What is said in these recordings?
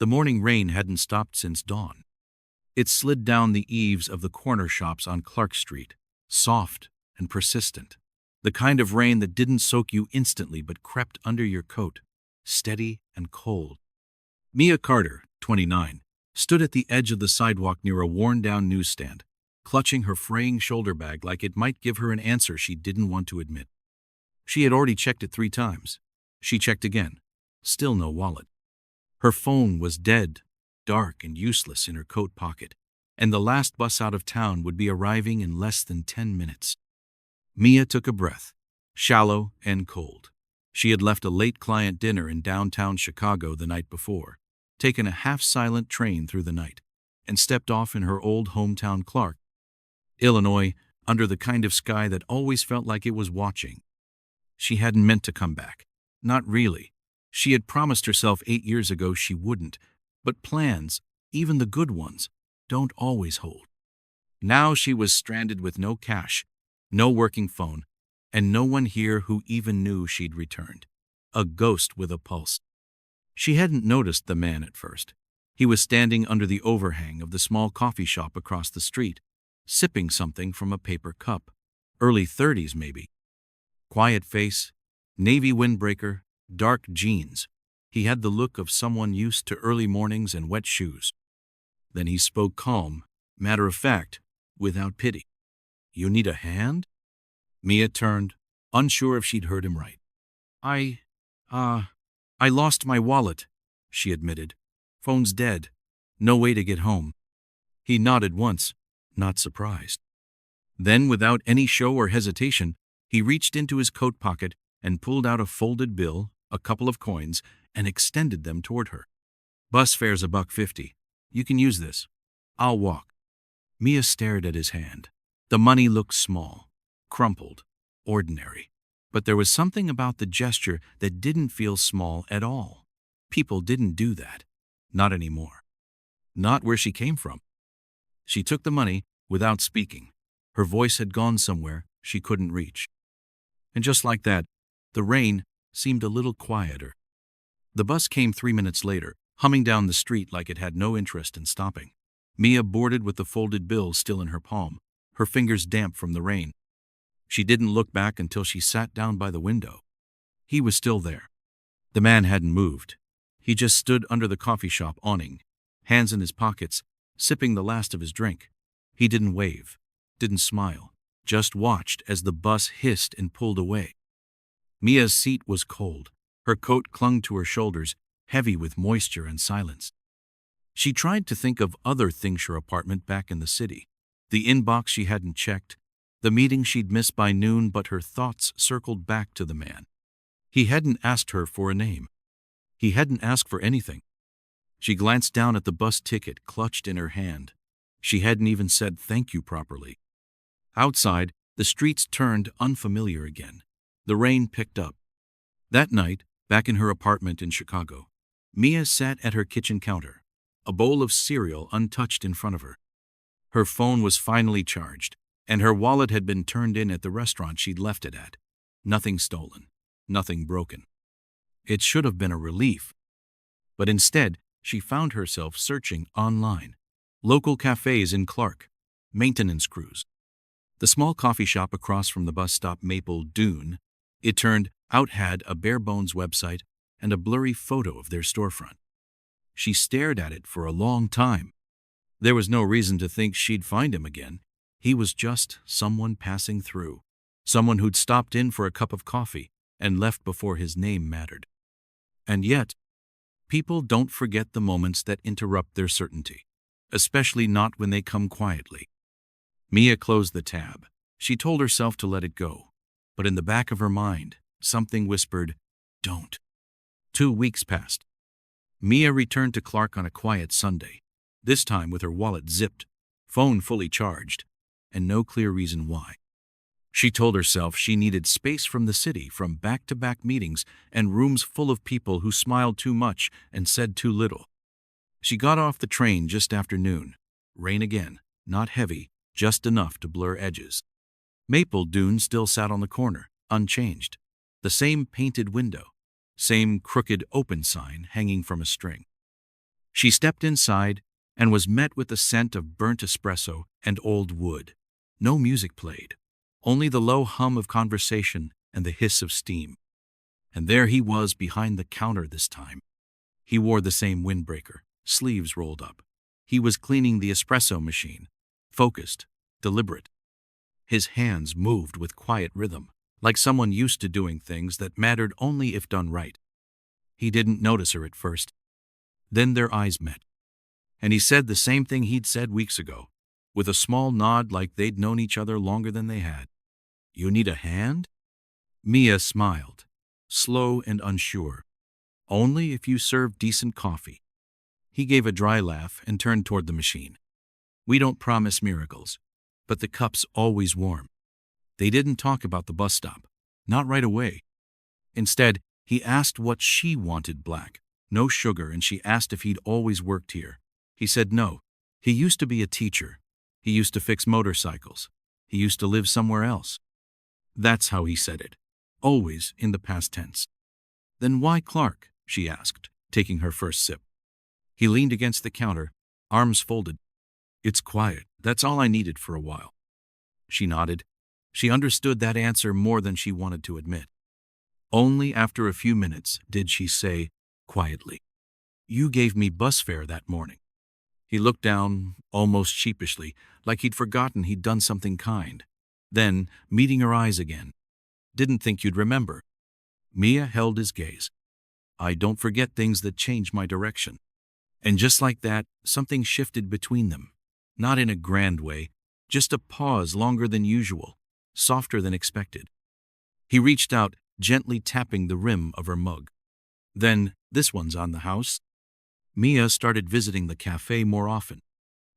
The morning rain hadn't stopped since dawn. It slid down the eaves of the corner shops on Clark Street, soft and persistent. The kind of rain that didn't soak you instantly but crept under your coat, steady and cold. Mia Carter, 29, stood at the edge of the sidewalk near a worn-down newsstand, clutching her fraying shoulder bag like it might give her an answer she didn't want to admit. She had already checked it 3 times. She checked again. Still no wallet. Her phone was dead, dark and useless in her coat pocket, and the last bus out of town would be arriving in less than 10 minutes. Mia took a breath, shallow and cold. She had left a late client dinner in downtown Chicago the night before, taken a half-silent train through the night, and stepped off in her old hometown Clark, Illinois, under the kind of sky that always felt like it was watching. She hadn't meant to come back. Not really. She had promised herself 8 years ago she wouldn't, but plans, even the good ones, don't always hold. Now she was stranded with no cash, no working phone, and no one here who even knew she'd returned. A ghost with a pulse. She hadn't noticed the man at first. He was standing under the overhang of the small coffee shop across the street, sipping something from a paper cup. Early 30s, maybe. Quiet face, navy windbreaker, dark jeans. He had the look of someone used to early mornings and wet shoes. Then he spoke calm, matter-of-fact, without pity. "You need a hand?" Mia turned, unsure if she'd heard him right. I lost my wallet," she admitted. "Phone's dead. No way to get home." He nodded once, not surprised. Then, without any show or hesitation, he reached into his coat pocket and pulled out a folded bill, a couple of coins, and extended them toward her. "Bus fare's $1.50. You can use this. I'll walk." Mia stared at his hand. The money looked small, crumpled, ordinary. But there was something about the gesture that didn't feel small at all. People didn't do that. Not anymore. Not where she came from. She took the money without speaking. Her voice had gone somewhere she couldn't reach. And just like that, the rain seemed a little quieter. The bus came 3 minutes later, humming down the street like it had no interest in stopping. Mia boarded with the folded bill still in her palm, her fingers damp from the rain. She didn't look back until she sat down by the window. He was still there. The man hadn't moved. He just stood under the coffee shop awning, hands in his pockets, sipping the last of his drink. He didn't wave, didn't smile, just watched as the bus hissed and pulled away. Mia's seat was cold. Her coat clung to her shoulders, heavy with moisture and silence. She tried to think of other Thingsure apartment back in the city, the inbox she hadn't checked, the meeting she'd missed by noon, but her thoughts circled back to the man. He hadn't asked her for a name. He hadn't asked for anything. She glanced down at the bus ticket clutched in her hand. She hadn't even said thank you properly. Outside, the streets turned unfamiliar again. The rain picked up. That night, back in her apartment in Chicago, Mia sat at her kitchen counter, a bowl of cereal untouched in front of her. Her phone was finally charged, and her wallet had been turned in at the restaurant she'd left it at. Nothing stolen, nothing broken. It should have been a relief. But instead, she found herself searching online. Local cafes in Clark, maintenance crews. The small coffee shop across from the bus stop Maple Dune, it turned out, had a bare-bones website and a blurry photo of their storefront. She stared at it for a long time. There was no reason to think she'd find him again. He was just someone passing through, someone who'd stopped in for a cup of coffee and left before his name mattered. And yet, people don't forget the moments that interrupt their certainty, especially not when they come quietly. Mia closed the tab. She told herself to let it go, but in the back of her mind, something whispered, "Don't." 2 weeks passed. Mia returned to Clark on a quiet Sunday, this time with her wallet zipped, phone fully charged, and no clear reason why. She told herself she needed space from the city, from back-to-back meetings and rooms full of people who smiled too much and said too little. She got off the train just after noon. Rain again, not heavy, just enough to blur edges. Maple Dune still sat on the corner, unchanged. The same painted window, same crooked open sign hanging from a string. She stepped inside and was met with the scent of burnt espresso and old wood. No music played, only the low hum of conversation and the hiss of steam. And there he was behind the counter this time. He wore the same windbreaker, sleeves rolled up. He was cleaning the espresso machine, focused, deliberate. His hands moved with quiet rhythm, like someone used to doing things that mattered only if done right. He didn't notice her at first. Then their eyes met, and he said the same thing he'd said weeks ago, with a small nod like they'd known each other longer than they had. "You need a hand?" Mia smiled, slow and unsure. "Only if you serve decent coffee." He gave a dry laugh and turned toward the machine. "We don't promise miracles, but the cup's always warm." They didn't talk about the bus stop, not right away. Instead, he asked what she wanted black, no sugar, and she asked if he'd always worked here. He said no. He used to be a teacher. He used to fix motorcycles. He used to live somewhere else. That's how he said it, always in the past tense. "Then why Clark?" she asked, taking her first sip. He leaned against the counter, arms folded. "It's quiet. That's all I needed for a while." She nodded. She understood that answer more than she wanted to admit. Only after a few minutes did she say, quietly, "You gave me bus fare that morning." He looked down, almost sheepishly, like he'd forgotten he'd done something kind. Then, meeting her eyes again, "Didn't think you'd remember." Mia held his gaze. "I don't forget things that change my direction." And just like that, something shifted between them. Not in a grand way, just a pause longer than usual, softer than expected. He reached out, gently tapping the rim of her mug. "Then, this one's on the house." Mia started visiting the cafe more often.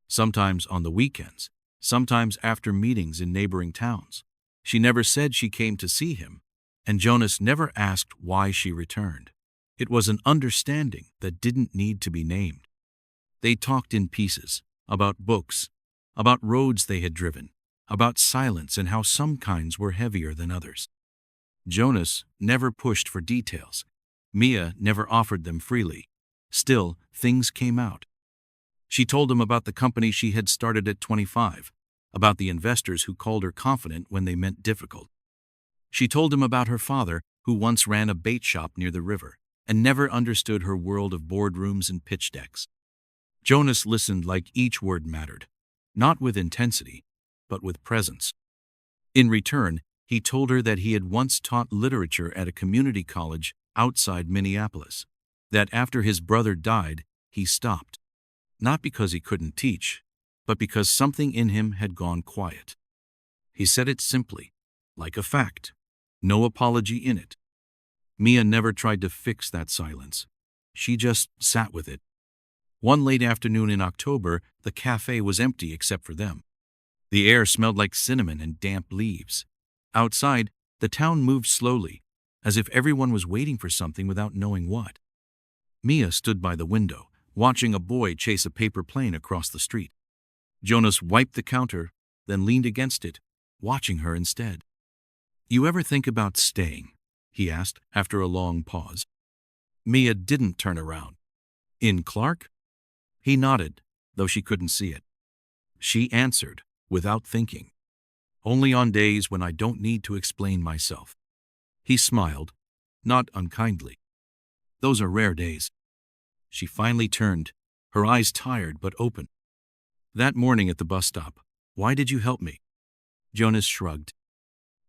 Sometimes on the weekends, sometimes after meetings in neighboring towns. She never said she came to see him, and Jonas never asked why she returned. It was an understanding that didn't need to be named. They talked in pieces, about books, about roads they had driven, about silence and how some kinds were heavier than others. Jonas never pushed for details. Mia never offered them freely. Still, things came out. She told him about the company she had started at 25, about the investors who called her confident when they meant difficult. She told him about her father, who once ran a bait shop near the river, and never understood her world of boardrooms and pitch decks. Jonas listened like each word mattered, not with intensity, but with presence. In return, he told her that he had once taught literature at a community college outside Minneapolis, that after his brother died, he stopped. Not because he couldn't teach, but because something in him had gone quiet. He said it simply, like a fact, no apology in it. Mia never tried to fix that silence. She just sat with it. One late afternoon in October, the cafe was empty except for them. The air smelled like cinnamon and damp leaves. Outside, the town moved slowly, as if everyone was waiting for something without knowing what. Mia stood by the window, watching a boy chase a paper plane across the street. Jonas wiped the counter, then leaned against it, watching her instead. "You ever think about staying?" he asked after a long pause. Mia didn't turn around. "In Clark?" He nodded, though she couldn't see it. She answered, without thinking, "Only on days when I don't need to explain myself." He smiled, not unkindly. "Those are rare days." She finally turned, her eyes tired but open. "That morning at the bus stop, why did you help me?" Jonas shrugged.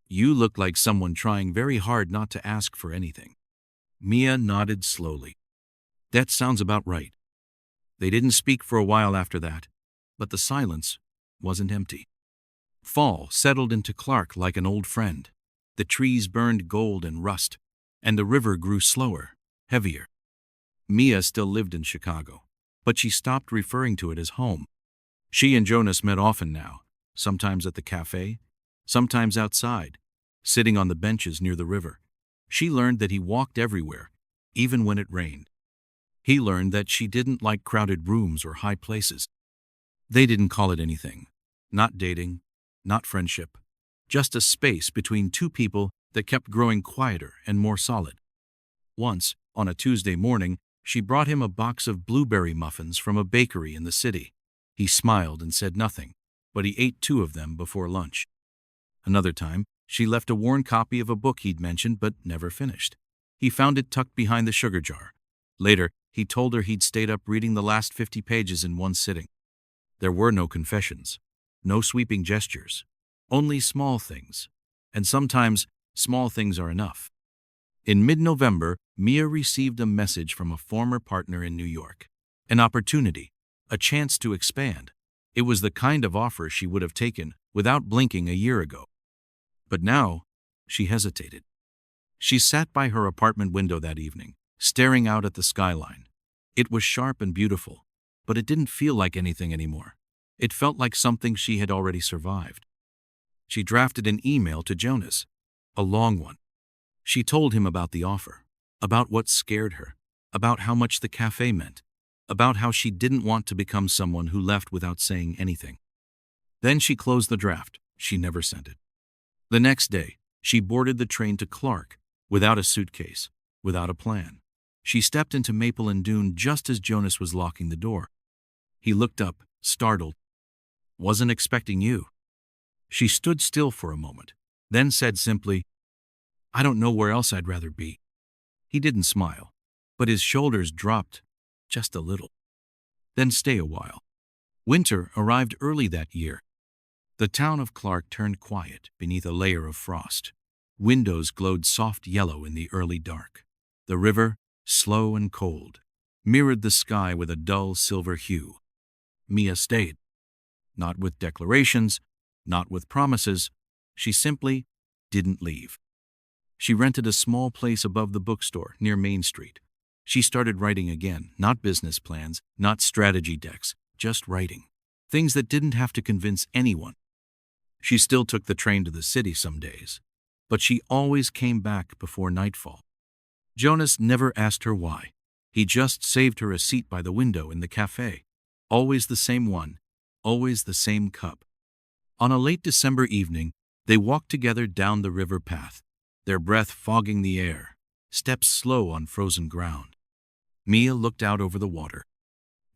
"You looked like someone trying very hard not to ask for anything." Mia nodded slowly. "That sounds about right." They didn't speak for a while after that, but the silence wasn't empty. Fall settled into Clark like an old friend. The trees burned gold and rust, and the river grew slower, heavier. Mia still lived in Chicago, but she stopped referring to it as home. She and Jonas met often now, sometimes at the cafe, sometimes outside, sitting on the benches near the river. She learned that he walked everywhere, even when it rained. He learned that she didn't like crowded rooms or high places. They didn't call it anything. Not dating, not friendship. Just a space between two people that kept growing quieter and more solid. Once, on a Tuesday morning, She brought him a box of blueberry muffins from a bakery in the city. He smiled and said nothing, but he ate 2 of them before lunch. Another time, she left a worn copy of a book he'd mentioned but never finished. He found it tucked behind the sugar jar. Later, he told her he'd stayed up reading the last 50 pages in one sitting. There were no confessions, no sweeping gestures, only small things. And sometimes, small things are enough. In mid-November, Mia received a message from a former partner in New York. An opportunity, a chance to expand. It was the kind of offer she would have taken without blinking a year ago. But now, she hesitated. She sat by her apartment window that evening, staring out at the skyline. It was sharp and beautiful, but it didn't feel like anything anymore. It felt like something she had already survived. She drafted an email to Jonas, a long one. She told him about the offer, about what scared her, about how much the cafe meant, about how she didn't want to become someone who left without saying anything. Then she closed the draft. She never sent it. The next day, she boarded the train to Clark, without a suitcase, without a plan. She stepped into Maple and Dune just as Jonas was locking the door. He looked up, startled. "Wasn't expecting you." She stood still for a moment, then said simply, "I don't know where else I'd rather be." He didn't smile, but his shoulders dropped just a little. "Then stay a while." Winter arrived early that year. The town of Clark turned quiet beneath a layer of frost. Windows glowed soft yellow in the early dark. The river, slow and cold, mirrored the sky with a dull silver hue. Mia stayed. Not with declarations, not with promises. She simply didn't leave. She rented a small place above the bookstore near Main Street. She started writing again, not business plans, not strategy decks, just writing. Things that didn't have to convince anyone. She still took the train to the city some days, but she always came back before nightfall. Jonas never asked her why. He just saved her a seat by the window in the cafe. Always the same one, always the same cup. On a late December evening, they walked together down the river path, their breath fogging the air, steps slow on frozen ground. Mia looked out over the water.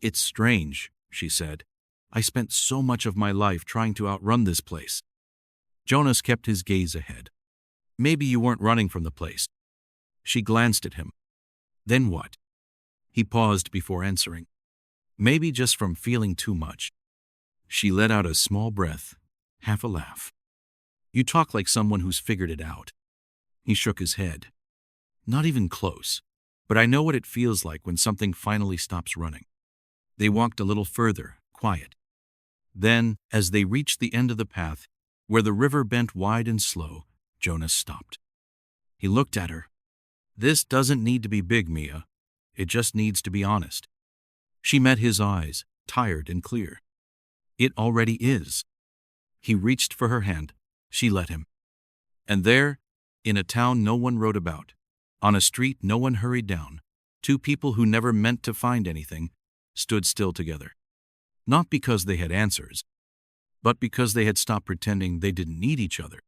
"It's strange," she said. "I spent so much of my life trying to outrun this place." Jonas kept his gaze ahead. "Maybe you weren't running from the place." She glanced at him. "Then what?" He paused before answering. "Maybe just from feeling too much." She let out a small breath, half a laugh. "You talk like someone who's figured it out." He shook his head. "Not even close, but I know what it feels like when something finally stops running." They walked a little further, quiet. Then, as they reached the end of the path, where the river bent wide and slow, Jonas stopped. He looked at her. "This doesn't need to be big, Mia. It just needs to be honest." She met his eyes, tired and clear. "It already is." He reached for her hand. She let him. And there, in a town no one wrote about, on a street no one hurried down, 2 people who never meant to find anything stood still together. Not because they had answers, but because they had stopped pretending they didn't need each other.